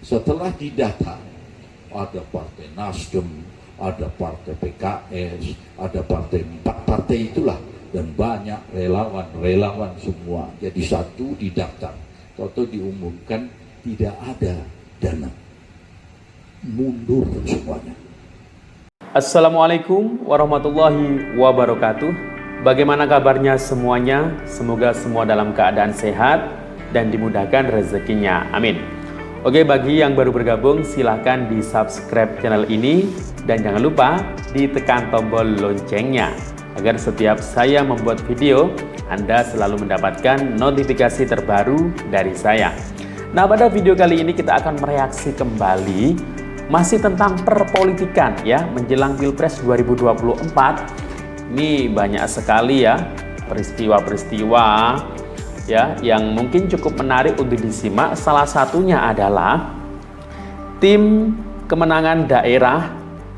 Setelah didata, ada partai Nasdem, ada partai PKS, ada partai, 4 partai itulah, dan banyak relawan semua. Jadi satu didaftar, atau diumumkan tidak ada dana, mundur semuanya. Assalamualaikum warahmatullahi wabarakatuh. Bagaimana kabarnya semuanya? Semoga semua dalam keadaan sehat dan dimudahkan rezekinya. Amin. Oke, bagi yang baru bergabung silahkan di subscribe channel ini dan jangan lupa ditekan tombol loncengnya agar setiap saya membuat video Anda selalu mendapatkan notifikasi terbaru dari saya. Nah, pada video kali ini kita akan mereaksi kembali masih tentang perpolitikan ya, menjelang Pilpres 2024. Ini banyak sekali ya peristiwa-peristiwa ya yang mungkin cukup menarik untuk disimak. Salah satunya adalah tim kemenangan daerah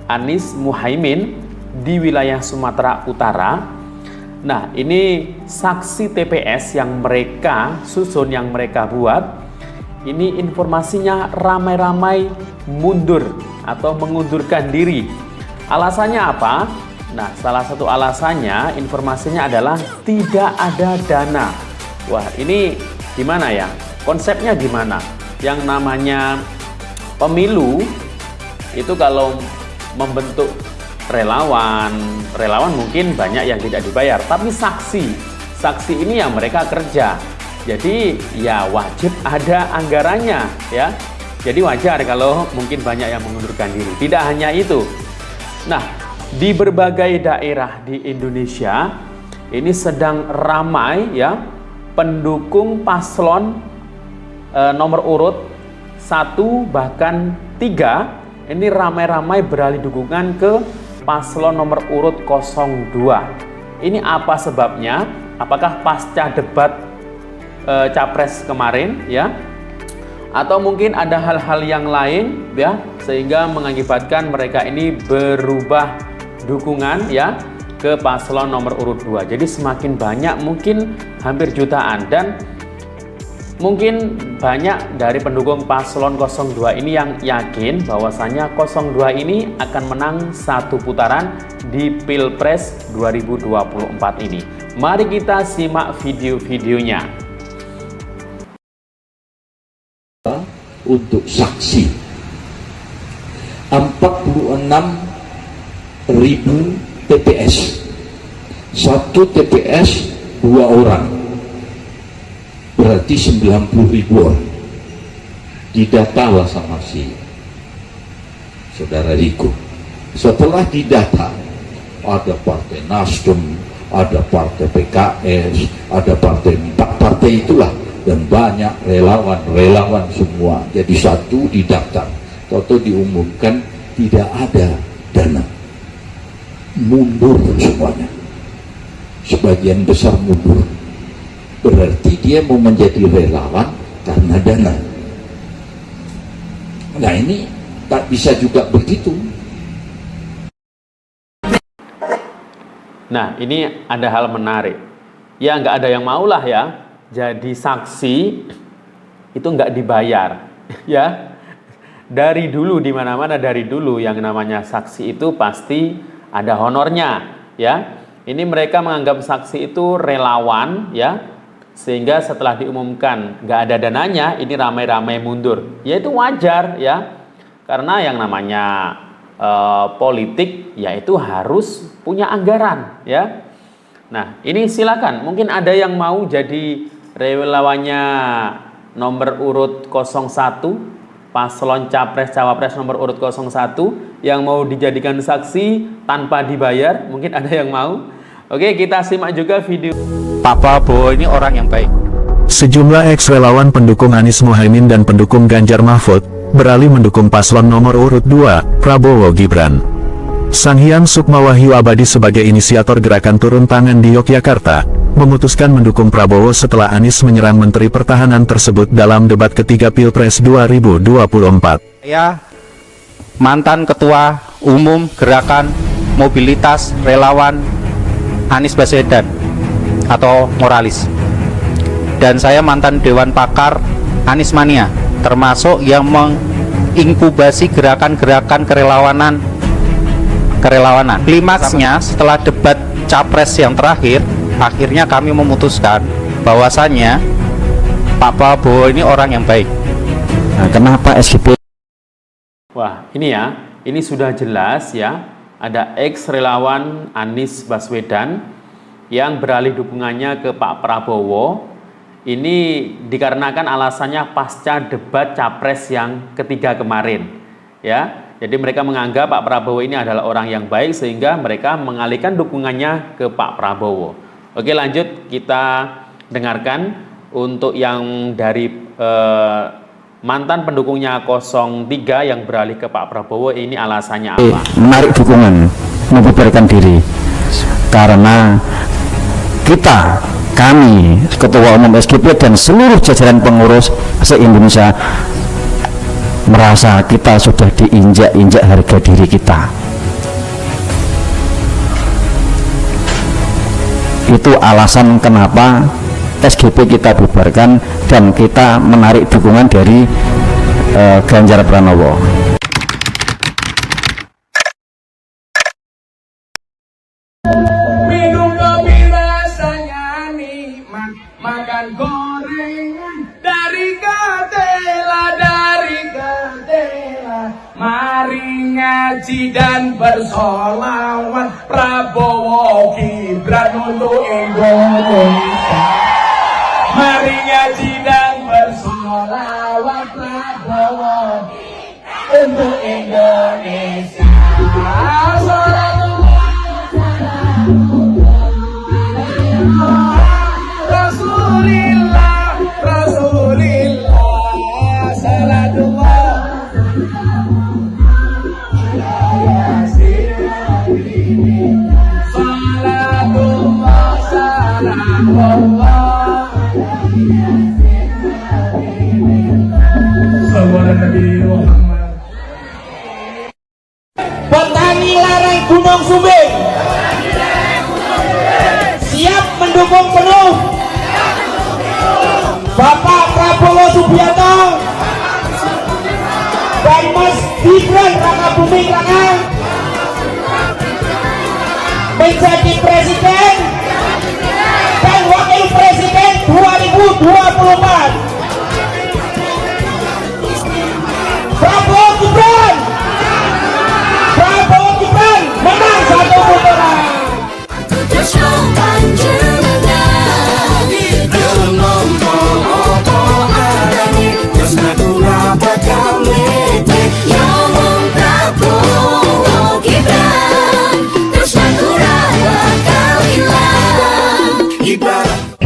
Anies Muhaimin di wilayah Sumatera Utara. Nah, ini saksi TPS yang mereka susun, yang mereka buat. Ini informasinya ramai-ramai mundur atau mengundurkan diri. Alasannya apa? Nah, salah satu alasannya informasinya adalah tidak ada dana. Wah, ini gimana ya? Konsepnya gimana? Yang namanya pemilu itu kalau membentuk relawan mungkin banyak yang tidak dibayar, tapi saksi ini yang mereka kerja. Jadi ya wajib ada anggarannya ya. Jadi wajar kalau mungkin banyak yang mengundurkan diri. Tidak hanya itu. Nah, di berbagai daerah di Indonesia ini sedang ramai ya pendukung paslon nomor urut 1 bahkan 3 ini ramai-ramai beralih dukungan ke paslon nomor urut 02. Ini apa sebabnya? Apakah pasca debat capres kemarin ya? Atau mungkin ada hal-hal yang lain ya sehingga mengakibatkan mereka ini berubah dukungan ya ke paslon nomor urut 2. Jadi semakin banyak, mungkin hampir jutaan, dan mungkin banyak dari pendukung paslon 02 ini yang yakin bahwasanya 02 ini akan menang satu putaran di Pilpres 2024 ini. Mari kita simak video-videonya. Untuk saksi 46.000 TPS, satu TPS 2 orang, berarti 90.000 orang. Didatalah sama si saudara Riko. Setelah didata, ada partai Nasdem, ada partai PKS, ada partai, 4 partai itulah, dan banyak relawan semua. Jadi satu didaftar, atau diumumkan tidak ada dana, mundur semuanya. Sebagian besar mundur, berarti dia mau menjadi relawan karena dana. Nah, ini tak bisa juga begitu. Nah, ini ada hal menarik ya, nggak ada yang maulah ya jadi saksi itu nggak dibayar ya. Dari dulu, di mana-mana dari dulu yang namanya saksi itu pasti ada honornya ya. Ini mereka menganggap saksi itu relawan ya, sehingga setelah diumumkan nggak ada dananya, ini ramai-ramai mundur. Ya itu wajar ya, karena yang namanya politik yaitu harus punya anggaran ya. Nah, ini silakan, mungkin ada yang mau jadi relawannya nomor urut 01, paslon capres cawapres nomor urut 01 yang mau dijadikan saksi tanpa dibayar, mungkin ada yang mau. Oke, kita simak juga video. Pak Prabowo ini orang yang baik. Sejumlah ex-relawan pendukung Anies Muhaimin dan pendukung Ganjar Mahfud beralih mendukung paslon nomor urut 2, Prabowo Gibran. Sanghyang Sukmawahyu Abadi sebagai inisiator gerakan turun tangan di Yogyakarta, memutuskan mendukung Prabowo setelah Anies menyerang Menteri Pertahanan tersebut dalam debat ketiga Pilpres 2024. Saya mantan Ketua Umum Gerakan Mobilitas Relawan Anies Baswedan atau Moralis. Dan saya mantan Dewan Pakar Anies Mania, termasuk yang inkubasi gerakan-gerakan kerelawanan. Klimaksnya setelah debat capres yang terakhir, akhirnya kami memutuskan bahwasannya Pak Prabowo ini orang yang baik. Nah, kenapa SGP? Wah, ini sudah jelas ya. Ada ex-relawan Anies Baswedan yang beralih dukungannya ke Pak Prabowo. Ini dikarenakan alasannya pasca debat capres yang ketiga kemarin. Ya, jadi mereka menganggap Pak Prabowo ini adalah orang yang baik sehingga mereka mengalihkan dukungannya ke Pak Prabowo. Oke, lanjut kita dengarkan untuk yang dari mantan pendukungnya 03 yang beralih ke Pak Prabowo, ini alasannya apa? Menarik dukungan, membubarkan diri karena kami Ketua Umum SGP dan seluruh jajaran pengurus se-Indonesia merasa kita sudah diinjak-injak harga diri kita. Itu alasan kenapa SGP kita bubarkan dan kita menarik dukungan dari Ganjar Pranowo. Minum kopi rasanya nikmat, makan gorengan dari Katela, mari ngaji dan bersolawat Prabowo Gibran untuk Indonesia. Mari ngaji dan bersolawat Prabowo untuk Indonesia. Rasulillah, Rasulillah, salatullah. Salatullah, salamullah. Petani lereng Gunung Sumbing siap mendukung penuh Bapak Prabowo Subianto dan Mas Gibran Rakabuming Raka menjadi presiden dan wakil presiden 2024. Prabowo Gibran menang satu putaran.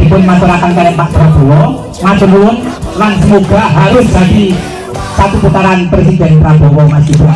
Pun masyarakat dari Pak Prabowo, matur lan semoga harus jadi satu putaran Presiden Prabowo Mas Gibran.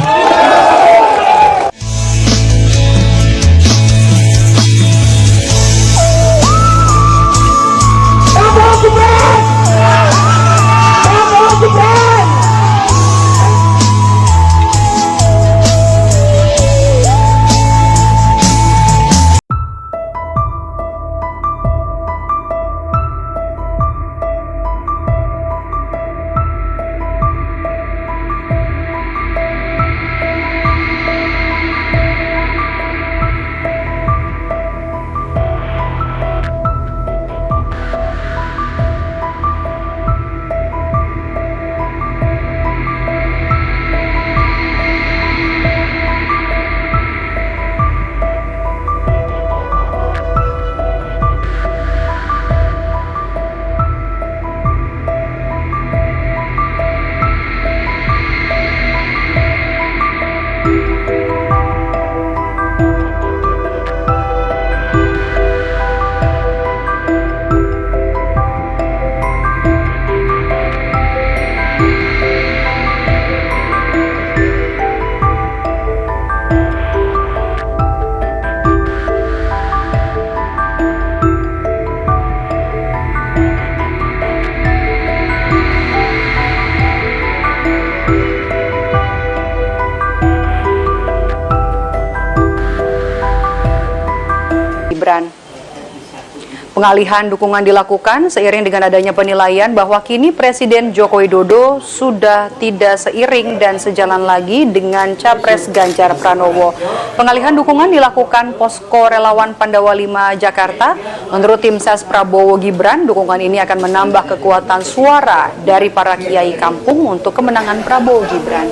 Pengalihan dukungan dilakukan seiring dengan adanya penilaian bahwa kini Presiden Joko Widodo sudah tidak seiring dan sejalan lagi dengan Capres Ganjar Pranowo. Pengalihan dukungan dilakukan Posko Relawan Pandawa 5 Jakarta. Menurut tim ses Prabowo Gibran, dukungan ini akan menambah kekuatan suara dari para kiai kampung untuk kemenangan Prabowo Gibran.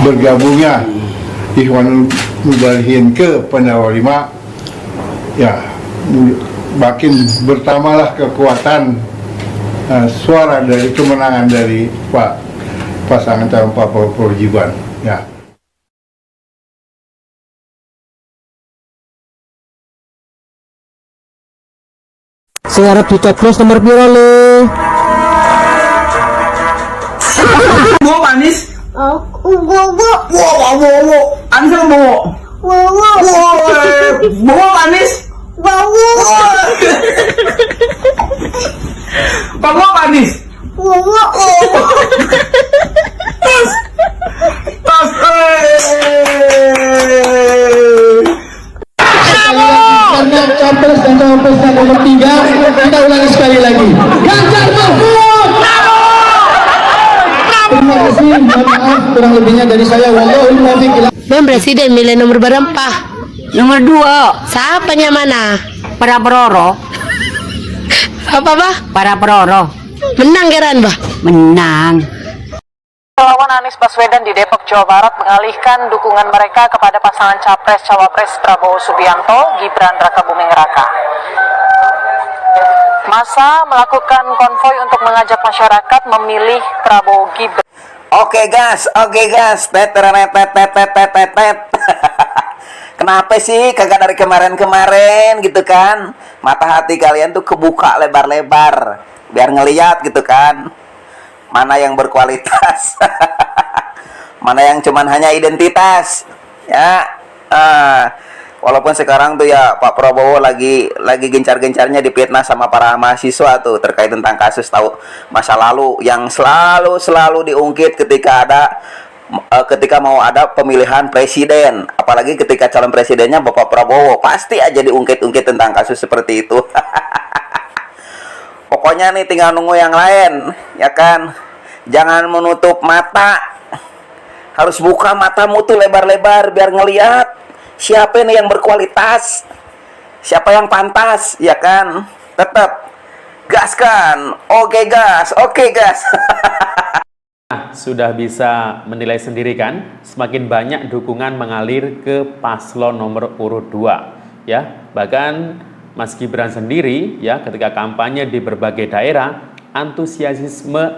Bergabungnya Ikhwanul Mujahidin ke Pandawa 5, ya makin bertambahlah kekuatan suara dari kemenangan dari pasangan calon Pak Prabowo Gibran. Ya. Saya harap dicoblos nomor piro le? Bawa manis. Bawa. Ansel bawa. Bawa manis. Bawa manis. Tas. Karena capres dan cawapres nomor 3, kita ulangi sekali lagi. Ganjar Mahfud. Terima kasih, mohon maaf kurang lebihnya dari saya. Wallahul muwaffiq. Bang Presiden milih nomor berapa? Nomor 2. Siapanya mana? Para Peroro. Apa bah? Para Peroro. Menang Geran bah? Menang. Relawan Anies Baswedan di Depok, Jawa Barat mengalihkan dukungan mereka kepada pasangan Capres-Cawapres Prabowo Subianto, Gibran Rakabuming Raka. Masa melakukan konvoi untuk mengajak masyarakat memilih Prabowo Gibran. Oke gas. Kenapa sih kagak dari kemarin-kemarin gitu kan? Mata hati kalian tuh kebuka lebar-lebar biar ngeliat gitu kan, mana yang berkualitas, mana yang cuman hanya identitas ya. Walaupun sekarang tuh ya Pak Prabowo lagi gencar-gencarnya difitnah sama para mahasiswa tuh terkait tentang kasus tahu masa lalu yang selalu diungkit ketika mau ada pemilihan presiden, apalagi ketika calon presidennya Bapak Prabowo, pasti aja diungkit-ungkit tentang kasus seperti itu. Pokoknya nih tinggal nunggu yang lain, ya kan? Jangan menutup mata, harus buka matamu tuh lebar-lebar biar ngeliat siapa nih yang berkualitas, siapa yang pantas, ya kan? Tetap gaskan, oke gas. Sudah bisa menilai sendiri kan, semakin banyak dukungan mengalir ke paslon nomor urut 2 ya. Bahkan Mas Gibran sendiri ya ketika kampanye di berbagai daerah, antusiasme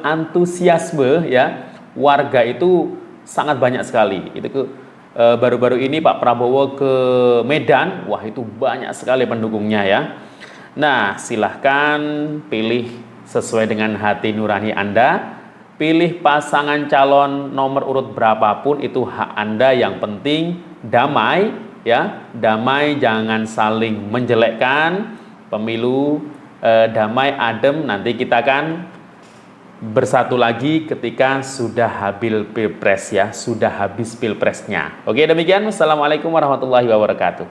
ya warga itu sangat banyak sekali. Itu baru-baru ini Pak Prabowo ke Medan, wah itu banyak sekali pendukungnya ya. Nah, silahkan pilih sesuai dengan hati nurani Anda. Pilih pasangan calon nomor urut berapapun, itu hak Anda. Yang penting damai ya, damai, jangan saling menjelekkan. Pemilu damai, adem, nanti kita akan bersatu lagi ketika sudah habis pilpres ya, sudah habis pilpresnya. Oke, demikian. Wassalamualaikum warahmatullahi wabarakatuh.